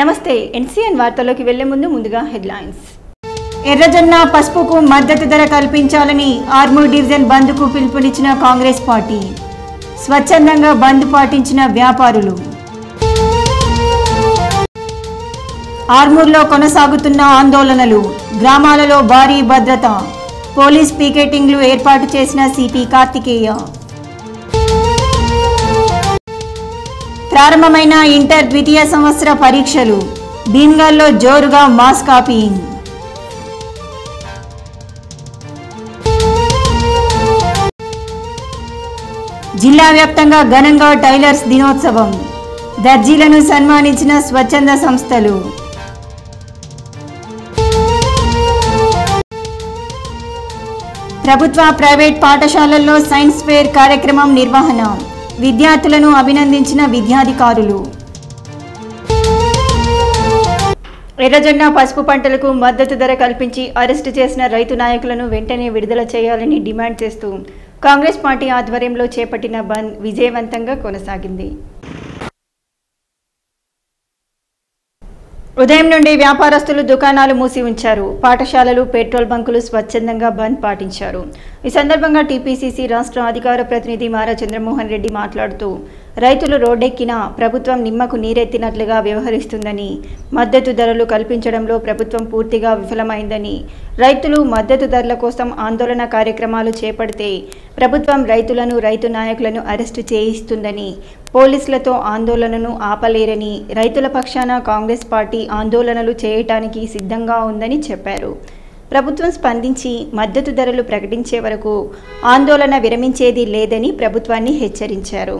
నమస్తే ఎన్సీఎన్ వార్తల్లోకి వెళ్లే ముందుగా హెడ్లైన్స్. ఎర్రజొన్న పసుపుకు మద్దతు ధర కల్పించాలని ఆర్మూర్ డివిజన్ బంద్కు పిలుపునిచ్చిన కాంగ్రెస్ పార్టీ. స్వచ్ఛందంగా బంద్ పాటించిన వ్యాపారులు. ఆర్మూర్లో కొనసాగుతున్న ఆందోళనలు. గ్రామాలలో భారీ భద్రత. పోలీస్ పికెటింగ్లు ఏర్పాటు చేసిన సిపి కార్తికేయ. ప్రారంభమైన ఇంటర్ ద్వితీయ సంవత్సర పరీక్షలు. భీమ్గల్లో జోరుగా మాస్ కాపీయింగ్. జిల్లా వ్యాప్తంగా ఘనంగా టైలర్స్ దినోత్సవం. దర్జీలను సన్మానించిన స్వచ్ఛంద సంస్థలు. ప్రభుత్వ ప్రైవేట్ పాఠశాలల్లో సైన్స్ ఫేర్ కార్యక్రమం నిర్వహణ. విద్యార్థులను అభినందించిన విద్యాధికారులు. ఎర్రజొన్న పసుపు పంటలకు మద్దతు ధర కల్పించి అరెస్టు చేసిన రైతు నాయకులను వెంటనే విడుదల చేయాలని డిమాండ్ చేస్తూ కాంగ్రెస్ పార్టీ ఆధ్వర్యంలో చేపట్టిన బంద్ విజయవంతంగా కొనసాగింది. ఉదయం నుండి వ్యాపారస్తులు దుకాణాలు మూసి ఉంచారు. పాఠశాలలు, పెట్రోల్ బంకులు స్వచ్ఛందంగా బంద్ పాటించారు. ఈ సందర్భంగా టీపీసీసీ రాష్ట్ర అధికార ప్రతినిధి మారా చంద్రమోహన్ రెడ్డి మాట్లాడుతూ రైతులు రోడ్డెక్కినా ప్రభుత్వం నిమ్మకు నీరెత్తినట్లుగా వ్యవహరిస్తుందని, మద్దతు ధరలు కల్పించడంలో ప్రభుత్వం పూర్తిగా విఫలమైందని, రైతులు మద్దతు ధరల కోసం ఆందోళన కార్యక్రమాలు చేపడితే ప్రభుత్వం రైతులను, రైతు నాయకులను అరెస్టు చేయిస్తుందని, పోలీసులతో ఆందోళనను ఆపలేరని, రైతుల పక్షాన కాంగ్రెస్ పార్టీ ఆందోళనలు చేయటానికి సిద్ధంగా ఉందని చెప్పారు. ప్రభుత్వం స్పందించి మద్దతు ధరలు ప్రకటించే వరకు ఆందోళన విరమించేది లేదని ప్రభుత్వాన్ని హెచ్చరించారు.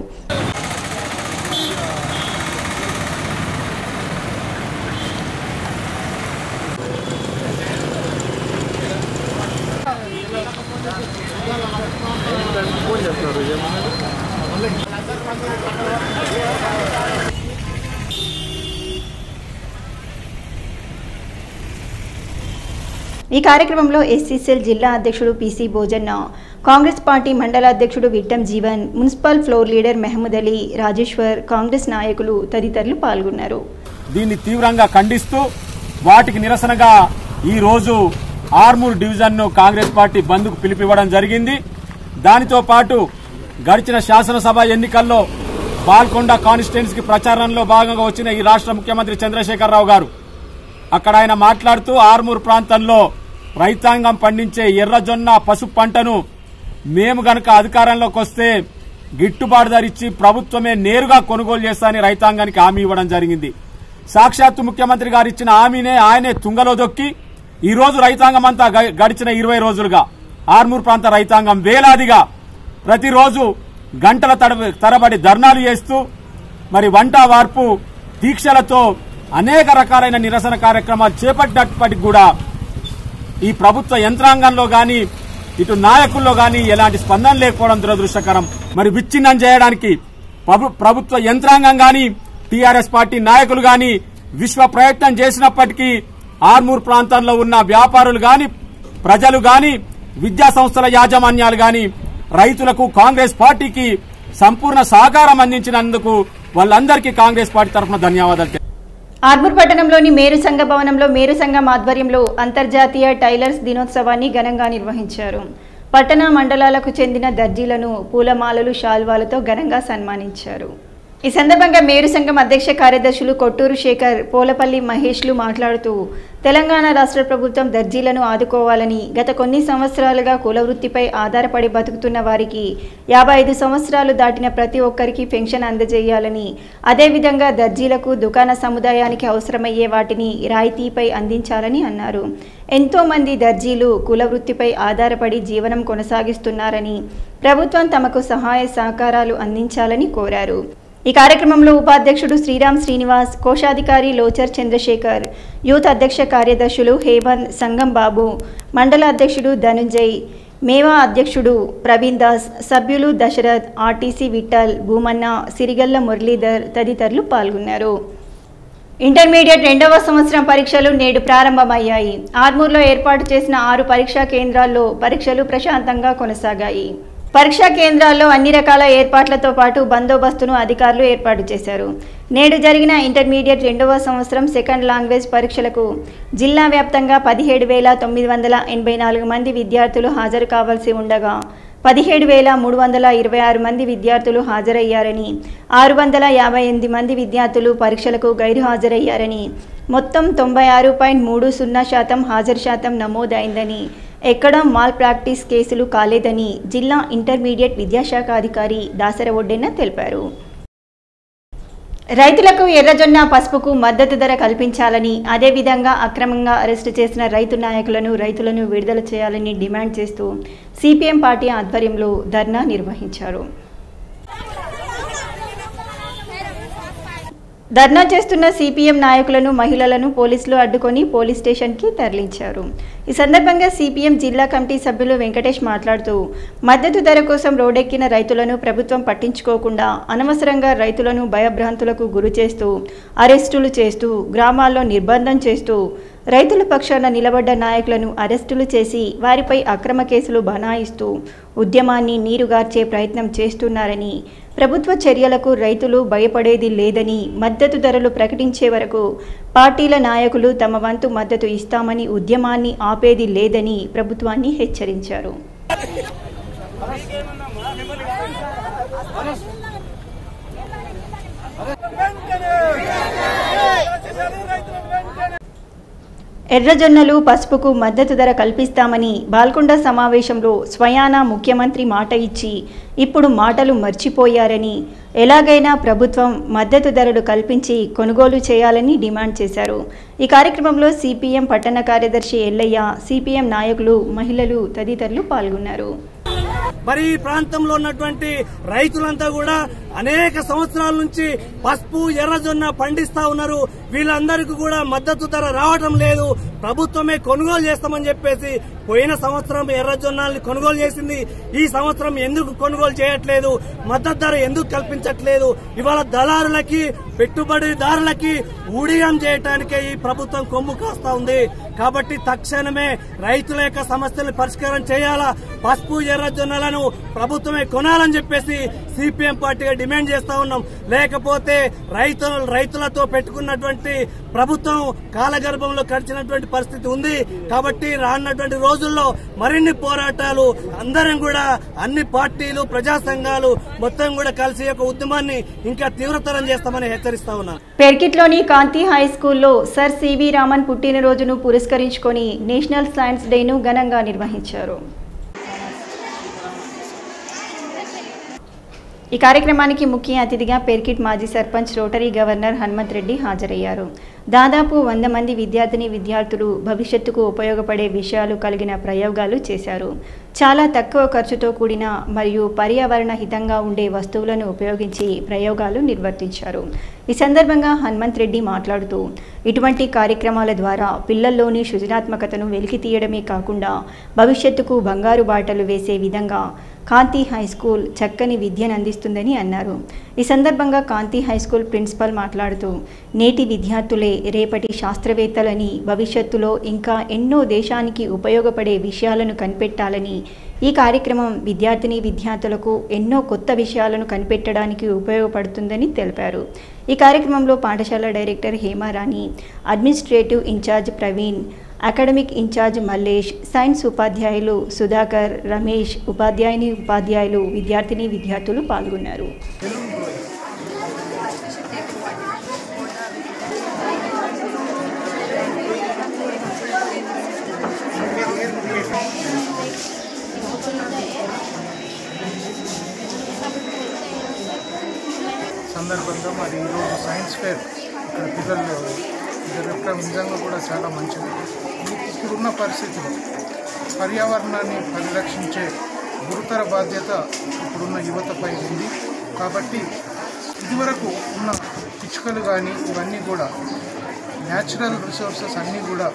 ఈ కార్యక్రమంలో ఎస్సీసెల్ జిల్లా అధ్యక్షుడు పీసీ భోజన్న, కాంగ్రెస్ పార్టీ మండల అధ్యక్షుడు Vittam Jeevan, municipal floor leader Mahmood Ali, Rajeshwar, Congress నాయకులు తదితరులు పాల్గొన్నారు. దీన్ని తీవ్రంగా ఖండిస్తూ వాటికి నిరసనగా ఈ రోజు ఆర్మూర్ డివిజన్ను కాంగ్రెస్ పార్టీ బంద్కు పిలుపివ్వడం జరిగింది. దానితో పాటు గడిచిన శాసనసభ ఎన్నికల్లో బాల్కొండ కాన్స్టిట్యుయెన్సీకి ప్రచారంలో భాగంగా వచ్చిన ఈ రాష్ట్ర ముఖ్యమంత్రి చంద్రశేఖరరావు గారు అక్కడ ఆయన మాట్లాడుతూ ఆర్మూర్ ప్రాంతంలో రైతాంగం పండించే ఎర్రజొన్న పసుపు పంటను మేము గనక అధికారంలోకి వస్తే గిట్టుబాటు ధర ఇచ్చి ప్రభుత్వమే నేరుగా కొనుగోలు చేస్తానని రైతాంగానికి హామీ ఇవ్వడం జరిగింది. సాక్షాత్తు ముఖ్యమంత్రి గారు ఇచ్చిన హామీనే ఆయనే తుంగలో దొక్కి ఈ రోజు రైతాంగం అంతా గడిచిన 20 రోజులుగా ఆర్మూర్ ప్రాంత రైతాంగం వేలాదిగా ప్రతిరోజు గంటల తరబడి ధర్నాలు చేస్తూ మరి వంట వార్పు దీక్షలతో అనేక రకాలైన నిరసన కార్యక్రమాలు చేపట్టినప్పటికీ కూడా ఈ ప్రభుత్వ యంత్రాంగంలో గాని ఇటు నాయకుల్లో గాని ఎలాంటి స్పందన లేకపోవడం దురదృష్టకరం. మరి విచ్ఛిన్నం చేయడానికి ప్రభుత్వ యంత్రాంగం గాని టీఆర్ఎస్ పార్టీ నాయకులు గాని విశ్వ ప్రయత్నం చేసినప్పటికీ ఆర్మూర్ ప్రాంతంలో ఉన్న వ్యాపారులు గాని, ప్రజలు గాని, విద్యా సంస్థల యాజమాన్యాలు గాని రైతులకు కాంగ్రెస్ పార్టీకి సంపూర్ణ సహకారం అందించినందుకు వాళ్ళందరికీ కాంగ్రెస్ పార్టీ తరఫున ధన్యవాదాలు. ఆర్మూర్ పట్టణంలోని మేరు సంఘ భవనంలో మేరు సంఘం ఆధ్వర్యంలో అంతర్జాతీయ టైలర్స్ దినోత్సవాన్ని ఘనంగా నిర్వహించారు. పట్టణ మండలాలకు చెందిన దర్జీలను పూలమాలలు, శాల్వాలతో ఘనంగా సన్మానించారు. ఈ సందర్భంగా మేరు సంఘం అధ్యక్ష కార్యదర్శులు కొట్టూరు శేఖర్, పోలపల్లి మహేష్లు మాట్లాడుతూ తెలంగాణ రాష్ట్ర ప్రభుత్వం దర్జీలను ఆదుకోవాలని, గత కొన్ని సంవత్సరాలుగా కులవృత్తిపై ఆధారపడి బతుకుతున్న వారికి 55 సంవత్సరాలు దాటిన ప్రతి ఒక్కరికి పెన్షన్ అందజేయాలని, అదేవిధంగా దర్జీలకు దుకాణ సముదాయానికి అవసరమయ్యే వాటిని రాయితీపై అందించాలని అన్నారు. ఎంతో మంది దర్జీలు కులవృత్తిపై ఆధారపడి జీవనం కొనసాగిస్తున్నారని, ప్రభుత్వం తమకు సహాయ సహకారాలు అందించాలని కోరారు. ఈ కార్యక్రమంలో ఉపాధ్యక్షుడు శ్రీరామ్ శ్రీనివాస్, కోశాధికారి లోచర్ చంద్రశేఖర్, యూత్ అధ్యక్ష కార్యదర్శులు హేమంత్, సంగం బాబు, మండల అధ్యక్షుడు ధనుంజయ్, మేవా అధ్యక్షుడు ప్రవీణ్ దాస్, సభ్యులు దశరథ్, ఆర్టీసీ విఠల్, భూమన్న, సిరిగల్ల మురళీధర్ తదితరులు పాల్గొన్నారు. ఇంటర్మీడియట్ 2వ సంవత్సరం పరీక్షలు నేడు ప్రారంభమయ్యాయి. ఆర్మూర్లో ఏర్పాటు చేసిన 6 పరీక్షా కేంద్రాల్లో పరీక్షలు ప్రశాంతంగా కొనసాగాయి. పరీక్షా కేంద్రాల్లో అన్ని రకాల ఏర్పాట్లతో పాటు బందోబస్తును అధికారులు ఏర్పాటు చేశారు. నేడు జరిగిన ఇంటర్మీడియట్ 2వ సంవత్సరం సెకండ్ లాంగ్వేజ్ పరీక్షలకు జిల్లా వ్యాప్తంగా 17,984 మంది విద్యార్థులు హాజరు కావాల్సి ఉండగా 17,326 మంది విద్యార్థులు హాజరయ్యారని, 658 మంది విద్యార్థులు పరీక్షలకు గైరు హాజరయ్యారని, మొత్తం 96.30% హాజరు శాతం నమోదైందని, ఎక్కడ మాల్ ప్రాక్టీస్ కేసులు కాలేదని జిల్లా ఇంటర్మీడియట్ విద్యాశాఖ అధికారి దాసర ఒడ్డెన్న తెలిపారు. రైతులకు ఎర్రజొన్న పసుపుకు మద్దతు ధర కల్పించాలని, అదేవిధంగా అక్రమంగా అరెస్టు చేసిన రైతులను విడుదల చేయాలని డిమాండ్ చేస్తూ సిపిఎం పార్టీ ఆధ్వర్యంలో ధర్నా నిర్వహించారు. ధర్నా చేస్తున్న సిపిఎం నాయకులను, మహిళలను పోలీసులు అడ్డుకొని పోలీస్ స్టేషన్కి తరలించారు. ఈ సందర్భంగా సిపిఎం జిల్లా కమిటీ సభ్యులు వెంకటేష్ మాట్లాడుతూ, మద్దతు ధర కోసం రోడ్డెక్కిన రైతులను ప్రభుత్వం పట్టించుకోకుండా అనవసరంగా రైతులను భయభ్రాంతులకు గురి చేస్తూ, అరెస్టులు చేస్తూ, గ్రామాల్లో నిర్బంధం చేస్తూ, రైతుల పక్షాన నిలబడ్డ నాయకులను అరెస్టులు చేసి వారిపై అక్రమ కేసులు బనాయిస్తూ ఉద్యమాన్ని నీరుగార్చే ప్రయత్నం చేస్తున్నారని, ప్రభుత్వ చర్యలకు రైతులు భయపడేది లేదని, మద్దతు ధరలు ప్రకటించే వరకు పార్టీల నాయకులు తమ వంతు మద్దతు ఇస్తామని, ఉద్యమాన్ని ఆపేది లేదని ప్రభుత్వాన్ని హెచ్చరించారు. ఎర్రజొన్నలు, పసుపుకు మద్దతు ధర కల్పిస్తామని బాల్కొండ సమావేశంలో స్వయానా ముఖ్యమంత్రి మాట ఇచ్చి ఇప్పుడు మాటలు మర్చిపోయారని, ఎలాగైనా ప్రభుత్వం మద్దతు ధరలు కల్పించి కొనుగోలు చేయాలని డిమాండ్ చేశారు. ఈ కార్యక్రమంలో సిపిఎం పట్టణ కార్యదర్శి ఎల్లయ్య, సిపిఎం నాయకులు, మహిళలు తదితరులు పాల్గొన్నారు. మరి ఈ ప్రాంతంలో ఉన్నటువంటి రైతులంతా కూడా అనేక సంవత్సరాల నుంచి పసుపు, ఎర్రజొన్న పండిస్తా ఉన్నారు. వీళ్ళందరికీ కూడా మద్దతు ధర రావటం లేదు. ప్రభుత్వమే కొనుగోలు చేస్తామని చెప్పేసి పోయిన సంవత్సరం ఎర్రజొన్నల్ని కొనుగోలు చేసింది. ఈ సంవత్సరం ఎందుకు కొనుగోలు చేయట్లేదు? మద్దతు ధర ఎందుకు కల్పించట్లేదు? ఇవాళ దళారులకి, పెట్టుబడిదారులకి ఊడియం చేయటానికే ఈ ప్రభుత్వం కొమ్ము కాస్తా ఉంది. కాబట్టి తక్షణమే రైతుల యొక్క సమస్యలు పరిష్కారం చేయాలా, పసుపు, ఎర్రజొన్నలను ప్రభుత్వమే కొనాలని చెప్పేసి సిపిఎం పార్టీగా డిమాండ్ చేస్తా ఉన్నాం. లేకపోతే రైతులతో పెట్టుకున్నటువంటి ప్రభుత్వం కాలగర్భంలో గడిచినటువంటి పరిస్థితి ఉంది. కాబట్టి రానున్నటువంటి రోజుల్లో మరిన్ని పోరాటాలు అందరం కూడా, అన్ని పార్టీలు, ప్రజా సంఘాలు మొత్తం కూడా కలిసి ఒక ఉద్యమాన్ని ఇంకా తీవ్రతరం చేస్తామని హెచ్చరిస్తా ఉన్నాం. పెర్కిట్లోని కాంతి హై స్కూల్లో సర్ సివి రామన్ పుట్టినరోజును పురస్కరించుకొని నేషనల్ సైన్స్ డేను ఘనంగా నిర్వహించారు. ఈ కార్యక్రమానికి ముఖ్య అతిథిగా పెర్కిట్ మాజీ సర్పంచ్, రోటరీ గవర్నర్ హనుమంత్ రెడ్డి హాజరయ్యారు. దాదాపు 100 మంది విద్యార్థులు భవిష్యత్తుకు ఉపయోగపడే విషయాలు కలిగిన ప్రయోగాలు చేశారు. చాలా తక్కువ ఖర్చుతో కూడిన మరియు పర్యావరణ హితంగా ఉండే వస్తువులను ఉపయోగించి ప్రయోగాలు నిర్వర్తించారు. ఈ సందర్భంగా హనుమంత్ రెడ్డి మాట్లాడుతూ, ఇటువంటి కార్యక్రమాల ద్వారా పిల్లల్లోని సృజనాత్మకతను వెలికి తీయడమే కాకుండా భవిష్యత్తుకు బంగారు బాటలు వేసే విధంగా కాంతి హై స్కూల్ చక్కని విద్యను అందిస్తుందని అన్నారు. ఈ సందర్భంగా కాంతి హై స్కూల్ ప్రిన్సిపల్ మాట్లాడుతూ, నేటి విద్యార్థులే రేపటి శాస్త్రవేత్తలని, భవిష్యత్తులో ఇంకా ఎన్నో దేశానికి ఉపయోగపడే విషయాలను కనిపెట్టాలని, ఈ కార్యక్రమం విద్యార్థులకు ఎన్నో కొత్త విషయాలను కనిపెట్టడానికి ఉపయోగపడుతుందని తెలిపారు. ఈ కార్యక్రమంలో పాఠశాల director Hemarani, administrative incharge Praveen, academic incharge Mallesh, science ఉపాధ్యాయులు సుధాకర్, రమేష్, ఉపాధ్యాయులు, విద్యార్థులు పాల్గొన్నారు. సందర్భంగా మరి ఈరోజు సైన్స్ ఫేర్ ఇక్కడ పిల్లలు జరగడం నిజంగా కూడా చాలా మంచిది. ఇప్పుడున్న పరిస్థితిలో పర్యావరణాన్ని పరిరక్షించే గురుతర బాధ్యత ఇప్పుడున్న యువతపై ఉంది. కాబట్టి ఇదివరకు ఉన్న పిచ్చుకలు కానీ ఇవన్నీ కూడా న్యాచురల్ రిసోర్సెస్ అన్నీ కూడా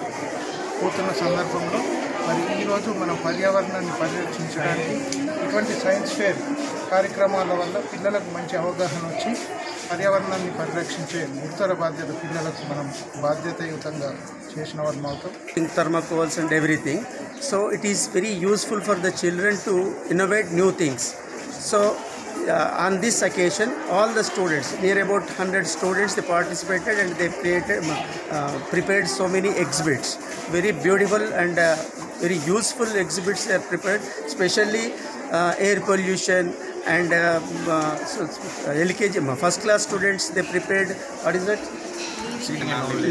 పోతున్న సందర్భంలో మరి ఈరోజు మనం పర్యావరణాన్ని పరిరక్షించడానికి ఇటువంటి సైన్స్ ఫేర్ కార్యక్రమాల వల్ల పిల్లలకు మంచి అవగాహన వచ్చి పర్యావరణాన్ని పరిరక్షించే గురుతర బాధ్యత పిల్లలకు మనం బాధ్యతాయుతంగా చేసిన వారు అవుతాం. Thermocols and everything, so it is very useful for the children to innovate new things. So on this occasion, all the students, near about 100 students, they participated and they prepared so many exhibits. Very beautiful and very useful exhibits they are prepared, especially air pollution and LKG first class students, they prepared what is that?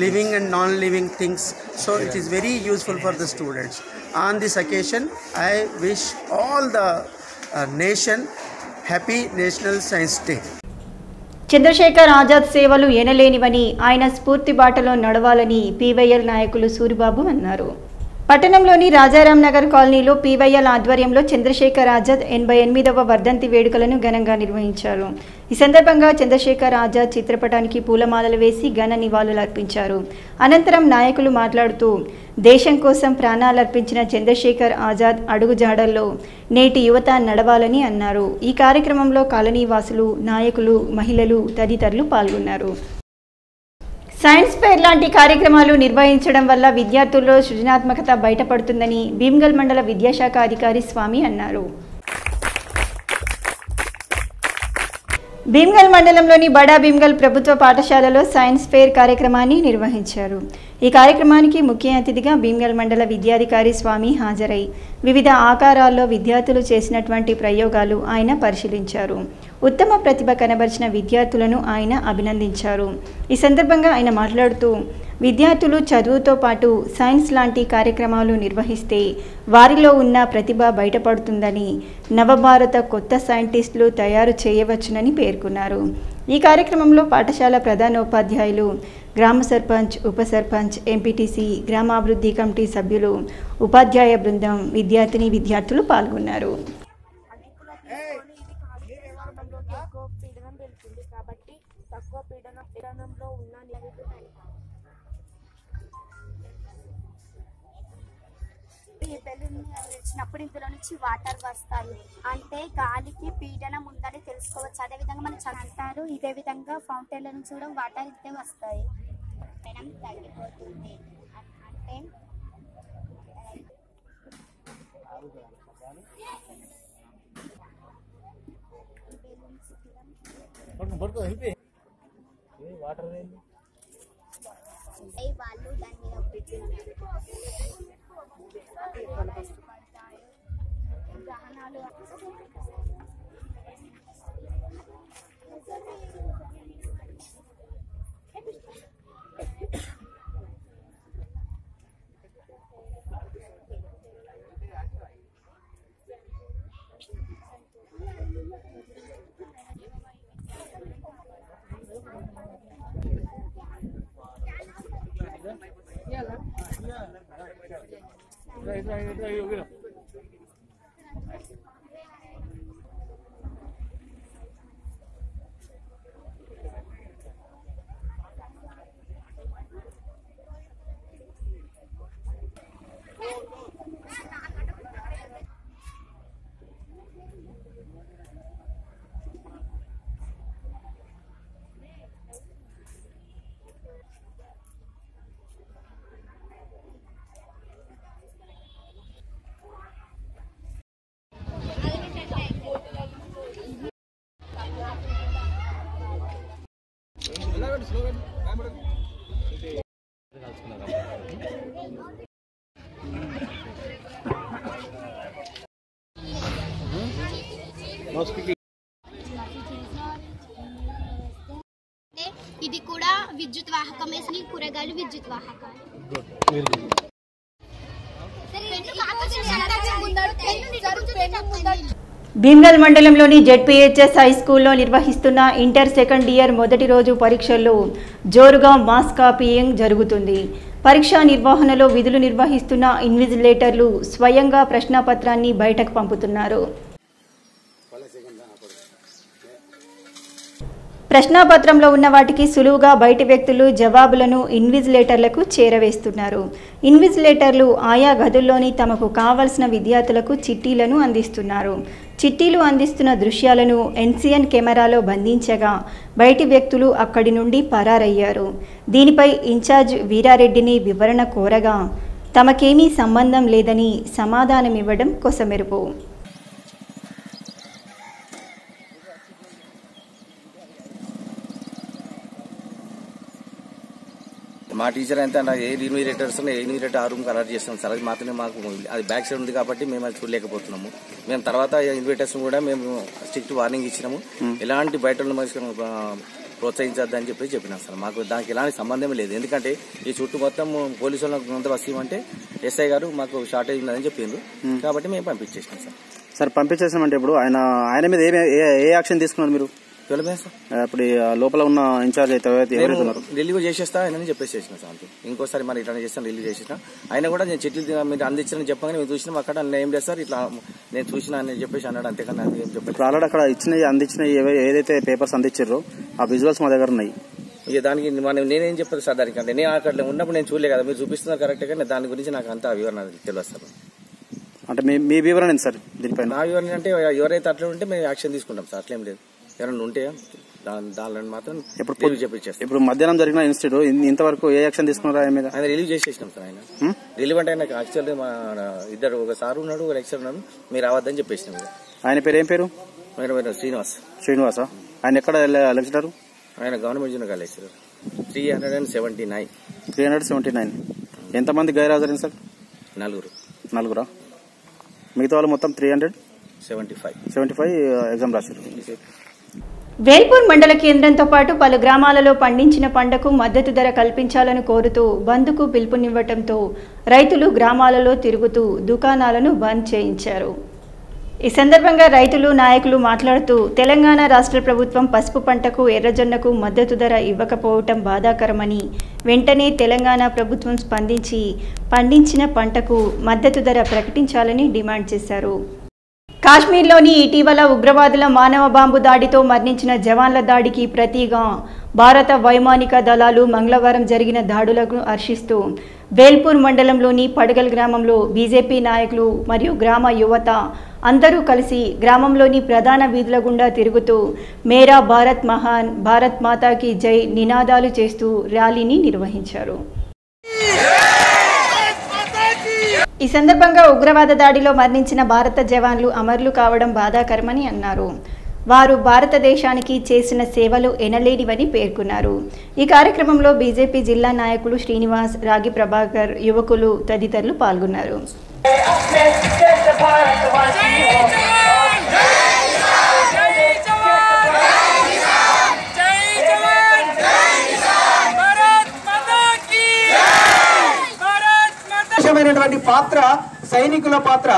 Living and non-living things. So it is very useful for the students. On this occasion, I wish all the nation happy National Science Day. Chandrasekhar Azad సేవలు ఎనలేనివని, ఆయన స్ఫూర్తి బాటలో నడవాలని PYL నాయకులు సూరిబాబు అన్నారు. పట్టణంలోని రాజారాం నగర్ కాలనీలో PYL ఆధ్వర్యంలో చంద్రశేఖర్ ఆజాద్ 88వ వర్ధంతి వేడుకలను ఘనంగా నిర్వహించారు. ఈ సందర్భంగా చంద్రశేఖర్ ఆజాద్ చిత్రపటానికి పూలమాలలు వేసి ఘన నివాళులు అర్పించారు. అనంతరం నాయకులు మాట్లాడుతూ దేశం కోసం ప్రాణాలర్పించిన చంద్రశేఖర్ ఆజాద్ అడుగుజాడల్లో నేటి యువత నడవాలని అన్నారు. ఈ కార్యక్రమంలో కాలనీ వాసులు, నాయకులు, మహిళలు తదితరులు పాల్గొన్నారు. సైన్స్ ఫెయిర్ లాంటి కార్యక్రమాలు నిర్వహించడం వల్ల విద్యార్థుల్లో సృజనాత్మకత బయటపడుతుందని భీమ్గల్ మండల విద్యాశాఖ అధికారి స్వామి అన్నారు. భీమ్గల్ మండలంలోని బడా భీమ్గల్ ప్రభుత్వ పాఠశాలలో సైన్స్ ఫెయిర్ కార్యక్రమాన్ని నిర్వహించారు. ఈ కార్యక్రమానికి ముఖ్య అతిథిగా భీమ్గల్ మండల విద్యాధికారి స్వామి హాజరై వివిధ ఆకారాల్లో విద్యార్థులు చేసినటువంటి ప్రయోగాలు ఆయన పరిశీలించారు. ఉత్తమ ప్రతిభ కనబరిచిన విద్యార్థులను ఆయన అభినందించారు. ఈ సందర్భంగా ఆయన మాట్లాడుతూ విద్యార్థులు చదువుతో పాటు సైన్స్ లాంటి కార్యక్రమాలు నిర్వహిస్తే వారిలో ఉన్న ప్రతిభ బయటపడుతుందని, నవభారత కొత్త సైంటిస్టులు తయారు చేయవచ్చునని పేర్కొన్నారు. ఈ కార్యక్రమంలో పాఠశాల ప్రధానోపాధ్యాయులు, గ్రామ సర్పంచ్, ఉప సర్పంచ్, ఎంపీటీసీ, గ్రామాభివృద్ధి కమిటీ సభ్యులు, ఉపాధ్యాయ బృందం, విద్యార్థులు పాల్గొన్నారు. వచ్చినప్పుడు ఇందులో నుంచి వాటర్ వస్తాయి, అంటే గాలికి పీడనం ఉందని తెలుసుకోవచ్చు. అదేవిధంగా మనం అంటారు, ఇదే విధంగా ఫౌంటైన్ల నుంచి కూడా వాటర్ ఇస్తే వస్తాయి, పీడనం తగ్గిపోతుంది. అంటే వాళ్ళు దాని మీద గ్రహణాలు ఇది కూడా విద్యుత్ వాహకమే, కూరగాయలు విద్యుత్ వాహకాలు. భీమ్గల్ మండలంలోని జెడ్పీహెచ్ఎస్ హై స్కూల్లో నిర్వహిస్తున్న ఇంటర్ సెకండ్ ఇయర్ మొదటి రోజు పరీక్షల్లో జోరుగా మాస్ కాపీయింగ్ జరుగుతుంది. పరీక్షా నిర్వహణలో విధులు నిర్వహిస్తున్న ఇన్విజిలేటర్లు స్వయంగా ప్రశ్నపత్రాన్ని బయటకు పంపుతున్నారు. ప్రశ్నాపత్రంలో ఉన్న వాటికి సులువుగా బయటి వ్యక్తులు జవాబులను ఇన్విజిలేటర్లకు చేరవేస్తున్నారు. ఇన్విజిలేటర్లు ఆయా గదుల్లోని తమకు కావలసిన విద్యార్థులకు చిట్టీలను అందిస్తున్నారు. చిట్టీలు అందిస్తున్న దృశ్యాలను ఎన్సీఎన్ కెమెరాలో బంధించగా బయటి వ్యక్తులు అక్కడి నుండి పరారయ్యారు. దీనిపై ఇన్ఛార్జ్ వీరారెడ్డిని వివరణ కోరగా తమకేమీ సంబంధం లేదని సమాధానమివ్వడం కొసమెరుపు. మా టీచర్ అంతా ఏ ఇన్విజిలేటర్స్ ఇన్విజిలేటర్ ఆ రూమ్కి అలర్ట్ చేస్తున్నాం సార్. అది మాత్రమే మాకు అది బ్యాక్ సైడ్ ఉంది కాబట్టి మేము అది చూడలేకపోతున్నాము. మేము తర్వాత ఇన్విజిలేటర్స్ కూడా మేము స్ట్రిక్ట్ వార్నింగ్ ఇచ్చినాము. ఎలాంటి బయట ప్రోత్సహించద్దని చెప్పినాం సార్. మాకు దానికి ఎలాంటి సంబంధం లేదు. ఎందుకంటే ఈ చుట్టూ మొత్తం పోలీసు వాళ్ళకి కొంత వస్తామంటే ఎస్ఐ గారు మాకు షార్టేజ్ ఉందని చెప్పిండ్రు కాబట్టి మేము పంపించేసినాం సార్. సార్ పంపించేసామంటే ఇప్పుడు ఆయన మీద ఏ యాక్షన్ తీసుకున్నారు మీరు? ఇప్పుడు లోపల ఉన్న ఇన్ఛార్జ్ అయితే రిలీవ్ చేసేస్తా ఆయన చెప్పేసేసిన సార్. ఇంకోసారి మరి ఇట్లా చేస్తాను రిలీవ్ చేసేసిన. ఆయన కూడా నేను చెట్లు మీరు అందించారని చెప్పగానే మేము చూసినాం. అక్కడ ఏం లేదు సార్ ఇట్లా నేను చూసినా అని చెప్పేసి అన్నాడు. అంతేకన్నా ఏం చెప్పారు. ఆల్రెడీ అక్కడ అందించిన ఏదైతే పేపర్స్ అందించారో ఆ విజువల్స్ మా దగ్గర ఉన్నాయి. ఇక దానికి నేనేం చెప్పాను సార్ దానికి అంటే నేను అక్కడ ఉన్నప్పుడు నేను చూడలే కదా. మీరు చూపిస్తున్నారు కరెక్ట్ గా దాని గురించి నాకు అంత వివరణ తెలియదు సార్. అంటే మీ వివరణ ఏంటి సార్ దీనిపైన? నా వివరణ అంటే ఎవరైతే అట్లా ఉంటే మేము యాక్షన్ తీసుకుంటాం సార్. అట్లేం లేదు. ఎవరైనా ఉంటే దానిలో మాత్రం చెప్పిచ్చేస్తాం. ఇప్పుడు మధ్యాహ్నం జరిగిన ఇన్స్టిట్యూట్ ఇంతవరకు ఏ యాక్షన్ తీసుకున్నారు ఆయన మీద? ఆయన రిలీవ్ చేసేసినాం సార్. ఆయన రిలీవ్ అంటే ఆయనకు యాక్చువల్లీ మా ఇద్దరు ఒక సార్ ఉన్నాడు ఒక లెక్చర్ ఉన్నాడు. మీరు రావద్దని చెప్పేసినాం. ఆయన పేరు ఏం పేరు? శ్రీనివాస. ఆయన ఎక్కడ లెక్చరర్? ఆయన గవర్నమెంట్ జూనియర్ లెక్చరర్. 379. ఎంతమంది గైరాజరైంది సార్? నలుగురా? మిగతా వాళ్ళు మొత్తం 375 ఎగ్జామ్ రాశారు. వేల్పూర్ మండల కేంద్రంతో పాటు పలు గ్రామాలలో పండించిన పంటకు మద్దతు ధర కల్పించాలని కోరుతూ బంద్కు పిలుపునివ్వడంతో రైతులు గ్రామాలలో తిరుగుతూ దుకాణాలను బంద్ చేయించారు. ఈ సందర్భంగా రైతులు నాయకులు మాట్లాడుతూ తెలంగాణ రాష్ట్ర ప్రభుత్వం పసుపు పంటకు ఎర్రజొన్నకు మద్దతు ధర ఇవ్వకపోవటం బాధాకరమని, వెంటనే తెలంగాణ ప్రభుత్వం స్పందించి పండించిన పంటకు మద్దతు ధర ప్రకటించాలని డిమాండ్ చేశారు. కాశ్మీర్లోని ఇటీవల ఉగ్రవాదుల మానవ బాంబు దాడితో మరణించిన జవాన్ల దాడికి ప్రతిగా భారత వైమానిక దళాలు మంగళవారం జరిగిన దాడులను హర్షిస్తూ వేల్పూర్ మండలంలోని పడగల్ గ్రామంలో బీజేపీ నాయకులు మరియు గ్రామ యువత అందరూ కలిసి గ్రామంలోని ప్రధాన వీధుల గుండా తిరుగుతూ మేరా భారత్ మహాన్, భారత్ మాతాకి జై నినాదాలు చేస్తూ ర్యాలీని నిర్వహించారు. ఈ సందర్భంగా ఉగ్రవాద దాడిలో మరణించిన భారత జవాన్లు అమరులు కావడం బాధాకరమని అన్నారు. వారు భారతదేశానికి చేసిన సేవలు ఎనలేనివని పేర్కొన్నారు. ఈ కార్యక్రమంలో బీజేపీ జిల్లా నాయకులు శ్రీనివాస్, రాగి ప్రభాకర్, యువకులు తదితరులు పాల్గొన్నారు. పాత్ర సైనికుల పాత్ర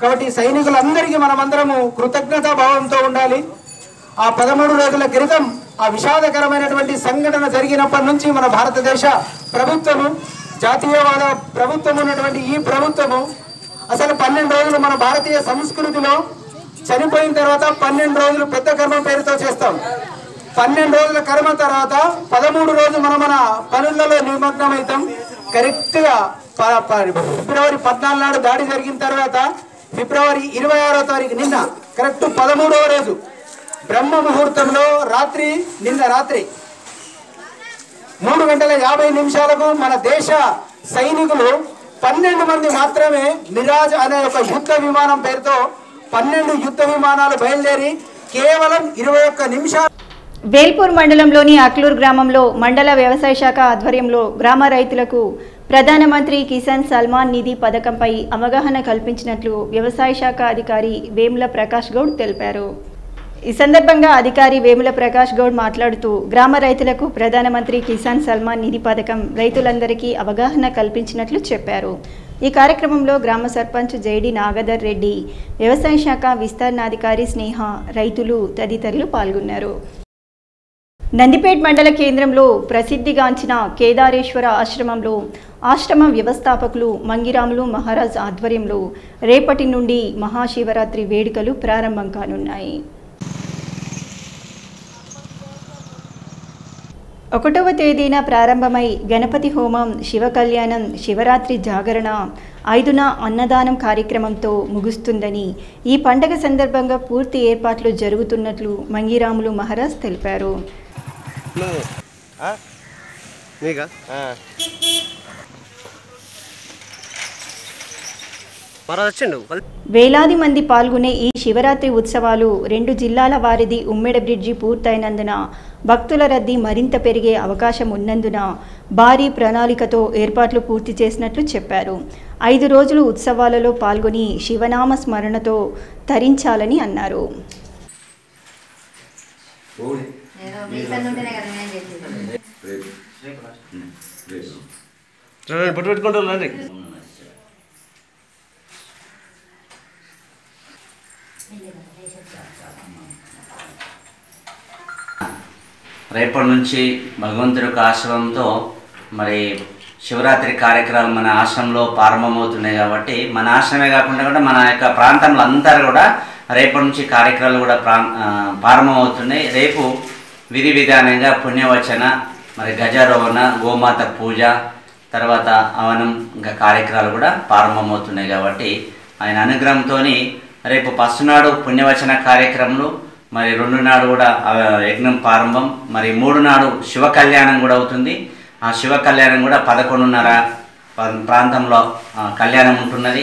కాబట్టి సైనికులందరికీ మనమందరము కృతజ్ఞతా భావంతో ఉండాలి. ఆ 13 రోజుల క్రితం ఆ విషాదకరమైనటువంటి సంఘటన జరిగినప్పటి నుంచి మన భారతదేశ ప్రభుత్వము, జాతీయవాద ప్రభుత్వం ఉన్నటువంటి ఈ ప్రభుత్వము అసలు 12 రోజులు మన భారతీయ సంస్కృతిలో చనిపోయిన తర్వాత 12 రోజులు పెద్ద కర్మ పేరుతో చేస్తాం. 12 రోజుల కర్మ తర్వాత 13 రోజులు మన పనులలో నిమగ్నమవుతాం. కరెక్ట్ గా ఫిబ్రవరి 14 నాడు దాడి జరిగిన తర్వాత ఫిబ్రవరి 26వ తారీఖు నిన్న కరెక్ట్ 13వ రోజు బ్రహ్మ ముహూర్తంలో నిన్న రాత్రి 3:50 మన దేశ సైనికులు 12 మంది మాత్రమే మిరాజ్ అనే ఒక యుద్ధ విమానం పేరుతో 12 యుద్ధ విమానాలు బయలుదేరి కేవలం 21 నిమిషాలు. వేల్పూర్ మండలంలోని అక్లూర్ గ్రామంలో మండల వ్యవసాయ శాఖ ఆధ్వర్యంలో గ్రామ రైతులకు ప్రధానమంత్రి కిసాన్ సల్మాన్ నిధి పథకంపై అవగాహన కల్పించినట్లు వ్యవసాయ శాఖ అధికారి వేముల ప్రకాష్ గౌడ్ తెలిపారు. ఈ సందర్భంగా అధికారి వేముల ప్రకాష్ గౌడ్ మాట్లాడుతూ గ్రామ రైతులకు ప్రధానమంత్రి కిసాన్ సల్మాన్ నిధి పథకం రైతులందరికీ అవగాహన కల్పించినట్లు చెప్పారు. ఈ కార్యక్రమంలో గ్రామ సర్పంచ్ జేడి నాగదర్ రెడ్డి, వ్యవసాయ శాఖ విస్తరణాధికారి స్నేహ, రైతులు తదితరులు పాల్గొన్నారు. నందిపేట్ మండల కేంద్రంలో ప్రసిద్ధిగాంచిన కేదారేశ్వర ఆశ్రమంలో ఆశ్రమ వ్యవస్థాపకులు మంగిరాములు మహారాజ్ ఆధ్వర్యంలో రేపటి నుండి మహాశివరాత్రి వేడుకలు ప్రారంభం కానున్నాయి. 1వ తేదీన ప్రారంభమై గణపతి హోమం, శివ కళ్యాణం, శివరాత్రి జాగరణ, 5న అన్నదానం కార్యక్రమంతో ముగుస్తుందని, ఈ పండగ సందర్భంగా పూర్తి ఏర్పాట్లు జరుగుతున్నట్లు మంగిరాములు మహారాజ్ తెలిపారు. వేలాది మంది పాల్గొనే ఈ శివరాత్రి ఉత్సవాలు 2 జిల్లాల వారిది ఉమ్మెడ బ్రిడ్జి పూర్తయినందున భక్తుల రద్దీ మరింత పెరిగే అవకాశం ఉన్నందున భారీ ప్రణాళికతో ఏర్పాట్లు పూర్తి చేసినట్లు చెప్పారు. 5 రోజులు ఉత్సవాలలో పాల్గొని శివనామ స్మరణతో తరించాలని అన్నారు. రేపటి నుంచి భగవంతుడి యొక్క ఆశ్రమంతో మరి శివరాత్రి కార్యక్రమం మన ఆశ్రమంలో ప్రారంభమవుతున్నాయి కాబట్టి మన ఆశ్రమే కాకుండా కూడా మన యొక్క ప్రాంతంలో అందరూ కూడా రేపటి నుంచి కార్యక్రమాలు కూడా ప్రారంభమవుతున్నాయి. రేపు విధి విధానంగా పుణ్యవచన, మరి గజారోహణ, గోమాత పూజ, తర్వాత అవనం ఇంకా కార్యక్రమాలు కూడా ప్రారంభమవుతున్నాయి కాబట్టి ఆయన అనుగ్రహంతో రేపు ఫస్ట్ నాడు పుణ్యవచన కార్యక్రమాలు, మరి 2 నాడు కూడా యజ్ఞం ప్రారంభం, మరి 3 నాడు శివ కళ్యాణం కూడా అవుతుంది. ఆ శివ కళ్యాణం కూడా 11:30 ప్రాంతంలో కళ్యాణం ఉంటున్నది.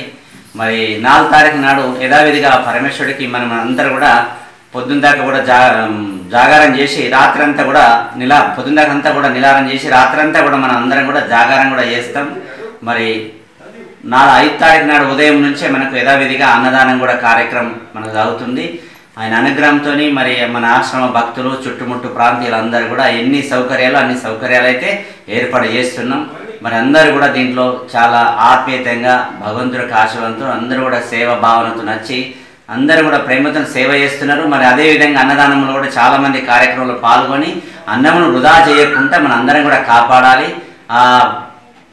మరి 4వ తారీఖు నాడు యథావిధిగా పరమేశ్వరుడికి మనం అందరూ కూడా పొద్దున్న దాకా కూడా జాగారం చేసి రాత్రంతా కూడా పొద్దున్న దాకా అంతా కూడా నిలారం చేసి రాత్రంతా కూడా మనం అందరం కూడా జాగారం కూడా చేస్తాం. మరి 5వ తారీఖు నాడు ఉదయం నుంచే మనకు యథావిధిగా అన్నదానం కూడా కార్యక్రమం మనకు సాగుతుంది. ఆయన అనుగ్రహంతో మరి మన ఆశ్రమ భక్తులు, చుట్టుముట్టు ప్రాంతీయులందరూ కూడా అన్ని సౌకర్యాలు అయితే ఏర్పాటు చేస్తున్నాం. మరి అందరూ కూడా దీంట్లో చాలా ఆత్మీయతంగా భగవంతుడికి ఆశీర్వాదంతో అందరూ కూడా సేవ భావనతో నచ్చి అందరూ కూడా ప్రేమతో సేవ చేస్తున్నారు. మరి అదేవిధంగా అన్నదానంలో కూడా చాలామంది కార్యక్రమంలో పాల్గొని అన్నమును వృధా చేయకుండా మన అందరం కూడా కాపాడాలి.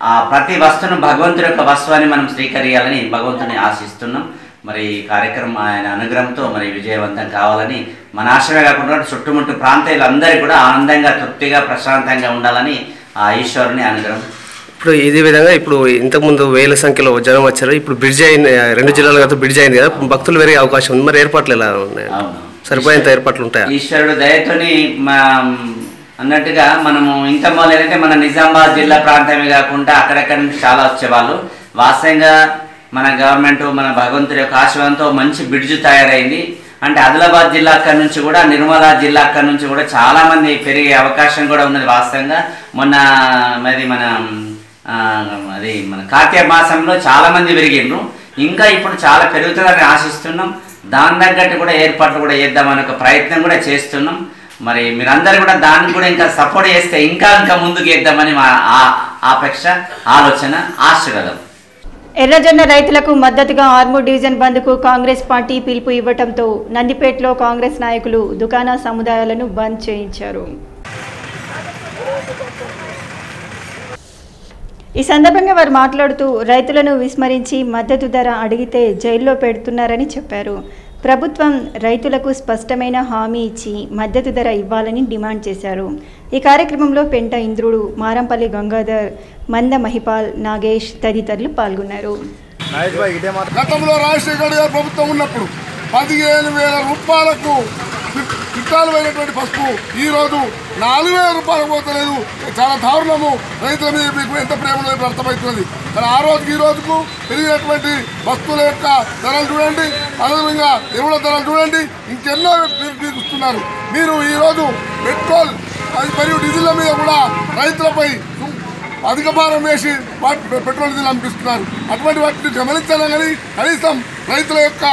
ఆ ప్రతి వస్తువును భగవంతుడి యొక్క వస్తువుని మనం స్వీకరించాలని భగవంతుని ఆశిస్తున్నాం. మరి ఈ కార్యక్రమం ఆయన అనుగ్రహంతో మరి విజయవంతం కావాలని మన ఆశ్రమే కాకుండా చుట్టుముట్టు ప్రాంతాలందరూ కూడా ఆనందంగా, తృప్తిగా, ప్రశాంతంగా ఉండాలని ఆ ఈశ్వరుని అనుగ్రహం. ఇప్పుడు ఇదే విధంగా ఇప్పుడు ఇంతకుముందు వేల సంఖ్యలో జనం వచ్చారు. ఇప్పుడు బ్రిడ్జ్ అయింది, 2 జిల్లాల కదా బ్రిడ్జ్ అయింది కదా, భక్తులు పెరిగే అవకాశం ఉంది. మరి ఏర్పాట్లు ఎలా ఉన్నాయి? సరిపోయేంత ఏర్పాట్లు ఉంటాయా? ఈశ్వరుడు దయతోని అన్నట్టుగా మనము ఇంత మొదలైతే మన నిజామాబాద్ జిల్లా ప్రాంతమే కాకుండా అక్కడక్కడ నుంచి చాలా వచ్చేవాళ్ళు. వాస్తవంగా మన గవర్నమెంట్, మన భగవంతుడి యొక్క ఆశీర్వాదంతో మంచి బ్రిడ్జ్ తయారైంది. అంటే ఆదిలాబాద్ జిల్లా అక్కడి నుంచి కూడా, నిర్మలా జిల్లా అక్కడి నుంచి కూడా చాలా మంది పెరిగే అవకాశం కూడా ఉన్నది. వాస్తవంగా మొన్న మన కార్తీక మాసంలో చాలా మంది పెరిగిండ్రు. ఇంకా ఇప్పుడు చాలా పెరుగుతుందని ఆశిస్తున్నాం. దాని తగ్గట్టు కూడా ఏర్పాట్లు కూడా చేద్దామని ఒక ప్రయత్నం కూడా చేస్తున్నాం. మరి మీరందరూ కూడా దాన్ని కూడా ఇంకా సపోర్ట్ చేస్తే ఇంకా ముందుకు వేద్దామని మా ఆపేక్ష, ఆలోచన, ఆశీర్వాదం. ఎర్రజొన్న రైతులకు మద్దతుగా ఆర్మూర్ డివిజన్ బంద్కు కాంగ్రెస్ పార్టీ పిలుపు ఇవ్వడంతో నందిపేటలో కాంగ్రెస్ నాయకులు దుకాణ సముదాయాలను బంద్ చేయించారు. ఈ సందర్భంగా వారు మాట్లాడుతూ రైతులను విస్మరించి మద్దతు ధర అడిగితే జైల్లో పెడుతున్నారని చెప్పారు. ప్రభుత్వం రైతులకు స్పష్టమైన హామీ ఇచ్చి మద్దతు ధర ఇవ్వాలని డిమాండ్ చేశారు. ఈ కార్యక్రమంలో పెంట ఇంద్రుడు, మారంపల్లి గంగాధర్, మంద మహిపాల్, నాగేష్ తదితరులు పాల్గొన్నారు. గతంలో రాజశేఖర గారి ప్రభుత్వం ఉన్నప్పుడు 15,000 రూపాయలకు క్వింటాలు అయినటువంటి పసుపు ఈరోజు 4,000 రూపాయలకు పోతలేదు. చాలా దారుణము. రైతుల మీద మీకు ఎంత ప్రేమలో అర్థమవుతుంది. కానీ ఆ రోజుకి ఈ రోజుకు పెరిగినటువంటి వస్తువుల యొక్క ధరలు చూడండి, అదేవిధంగా ఎరువుల ధరలు చూడండి, ఇంకెన్నో మీరు ఇస్తున్నారు. మీరు ఈరోజు పెట్రోల్ మరియు డీజిల్ మీద కూడా రైతులపై అధిక భారం వేసి పెట్రోల్ డీజిల్ అనిపిస్తున్నారు. అటువంటి వాటిని గమనించాలని కానీ కనీసం రైతుల యొక్క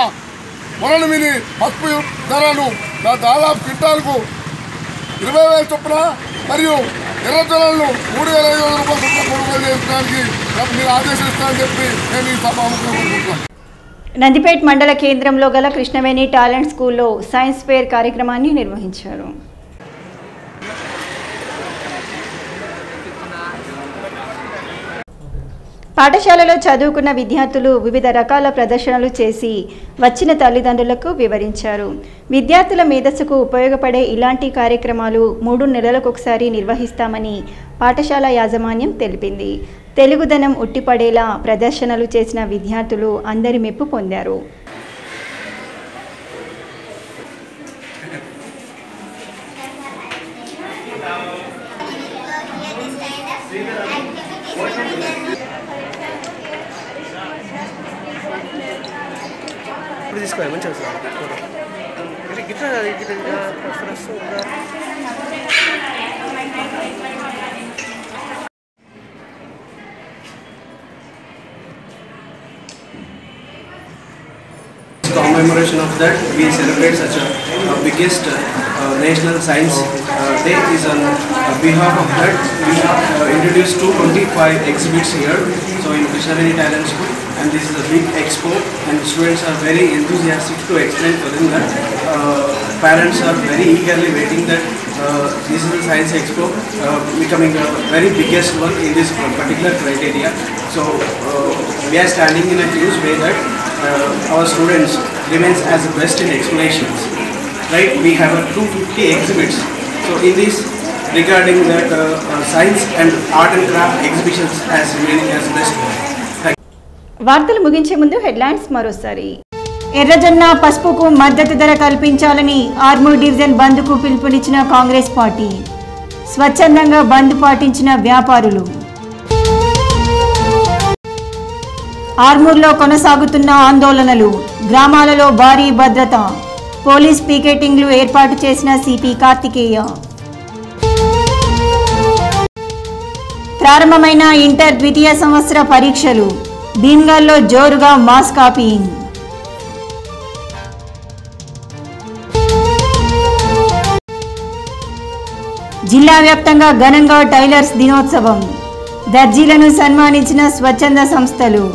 మొరలు విని పసుపు ధరలు దాదాపు క్వింటాల్కు 20,000 చొప్పున మరియు ఎర్రజొన్నలను 3,500 రూపాయల చొప్పున కొనుగోలు చేయడానికి మీరు ఆదేశిస్తారని చెప్పి నేను ఈ సభాముఖంగా కోరుకుంటున్నాను. నందిపేట్ మండల కేంద్రంలో గల కృష్ణవేణి టాలెంట్ స్కూల్లో సైన్స్ ఫేర్ కార్యక్రమాన్ని నిర్వహించారు. పాఠశాలలో చదువుకున్న విద్యార్థులు వివిధ రకాల ప్రదర్శనలు చేసి వచ్చిన తల్లిదండ్రులకు వివరించారు. విద్యార్థుల మేధస్సుకు ఉపయోగపడే ఇలాంటి కార్యక్రమాలు 3 నెలలకొకసారి నిర్వహిస్తామని పాఠశాల యాజమాన్యం తెలిపింది. తెలుగుదనం ఉట్టిపడేలా ప్రదర్శనలు చేసిన విద్యార్థులు అందరి మెప్పు పొందారు. తీసుకోవాలి మంచిగా commemoration of that, we celebrate such a biggest national science day. Is on behalf of that we introduced 225 exhibits here. So in Krishnaveni Talent School, and this is a big expo, and students are very enthusiastic to explain for them that parents are very eagerly waiting that this is a science expo becoming a very biggest one in this particular criteria. So we are standing in a huge way that our students remains as the best in explanations. Right? We have 250 exhibits. So in this regarding that science and art and craft exhibitions as remaining as best. వార్తలు ముగించే ముందు headlines మరోసారి. ఎర్రజొన్న పసుపుకు మద్దతు ధర కల్పించాలని Armoor division బంద్కు పిలుపునిచ్చిన Congress party. స్వచ్ఛందంగా బంద్ పాటించిన వ్యాపారులు. ఆర్మూర్లో కొనసాగుతున్న ఆందోళనలు, గ్రామాలలో భారీ భద్రత, పోలీస్ పికెటింగ్లు ఏర్పాటు చేసిన సిపి కార్తికేయ. ప్రారంభమైన ఇంటర్ ద్వితీయ సంవత్సర పరీక్షలు, భీమ్గల్లో జోరుగా మాస్ కాపీయింగ్. జిల్లా వ్యాప్తంగా ఘనంగా టైలర్స్ దినోత్సవం, దర్జీలను సన్మానించిన స్వచ్ఛంద సంస్థలు.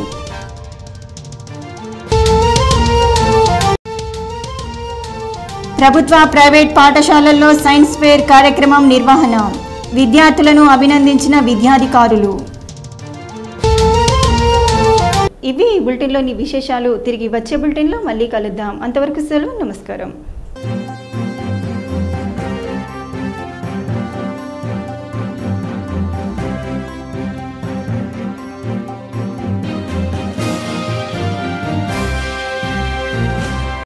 ప్రభుత్వ ప్రైవేట్ పాఠశాలల్లో సైన్స్ ఫేర్ కార్యక్రమం నిర్వహణ, విద్యార్థులను అభినందించిన విద్యాధికారులు. ఇవి బులెటిన్లోని విశేషాలు. తిరిగి వచ్చే బులెటిన్లో మళ్ళీ కలుద్దాం. అంతవరకు సెలవు. నమస్కారం.